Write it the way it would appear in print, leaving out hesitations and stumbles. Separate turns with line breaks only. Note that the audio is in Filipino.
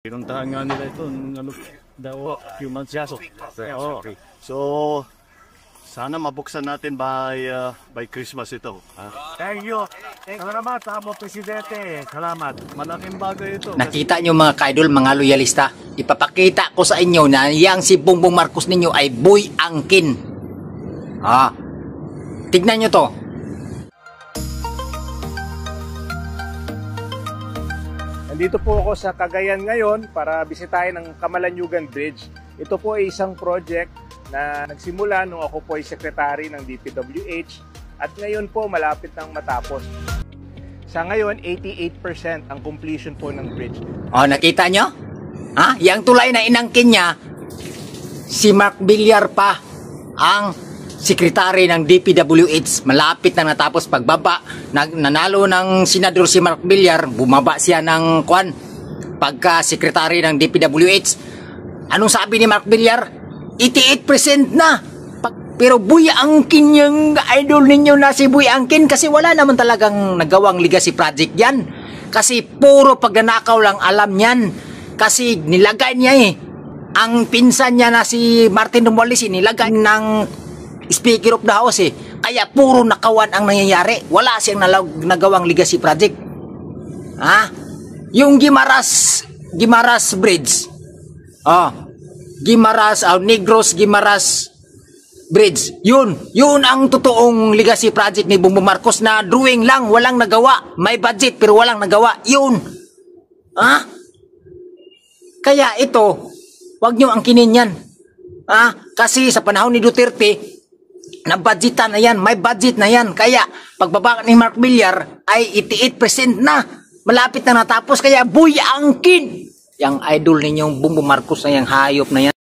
Pinuntahan nga nila ito, ano, daw, few months ago. Oo.
So, sana mabuksan natin by Christmas ito.
Thank you. Salamat, Amo Presidente. Salamat. Malaking bagay ito.
Nakita nyo mga ka-idol, mga loyalista, ipapakita ko sa inyo na yang si Bongbong Marcos ninyo ay boy angkin. Tignan nyo to.
Nandito po ako sa Cagayan ngayon para bisitahin ang Camalaniugan Bridge. Ito po ay isang project na nagsimula nung ako po ay sekretary ng DPWH at ngayon po malapit nang matapos. Sa ngayon, 88% ang completion po ng bridge.
Nakita nyo? Yang tulay na inangkin niya, si Mark Villar pa ang sekretary ng DPWH. Malapit na natapos pagbaba. Nanalo ng senador si Mark Villar, bumaba siya ng pagka sekretary ng DPWH. Anong sabi ni Mark Villar? 88% na. Pero Boy Angkin yung idol ninyo na si Boy Angkin kasi wala naman talagang nagawang legacy project yan. Kasi puro pagnanakaw lang alam niyan. Kasi nilagay niya ang pinsan niya na si Martin Romualdez nilagay ng Speaker of the House Kaya puro nakawan ang nangyayari. Wala siyang nagawang legacy project. Yung Guimaras Bridge. Negros Guimaras Bridge. Yun ang totoong legacy project ni Bongbong Marcos na drawing lang, walang nagawa. May budget pero walang nagawa. Yun. Kaya ito, wag nyo angkinin yan. Kasi sa panahon ni Duterte, na-budgetan na yan, may budget na yan. Kaya, pagbaba ni Mark Villar ay 88% na. Malapit na natapos. Kaya, Boy Angkin! Yang idol ninyong Bongbong Marcos na yang hayop na yan.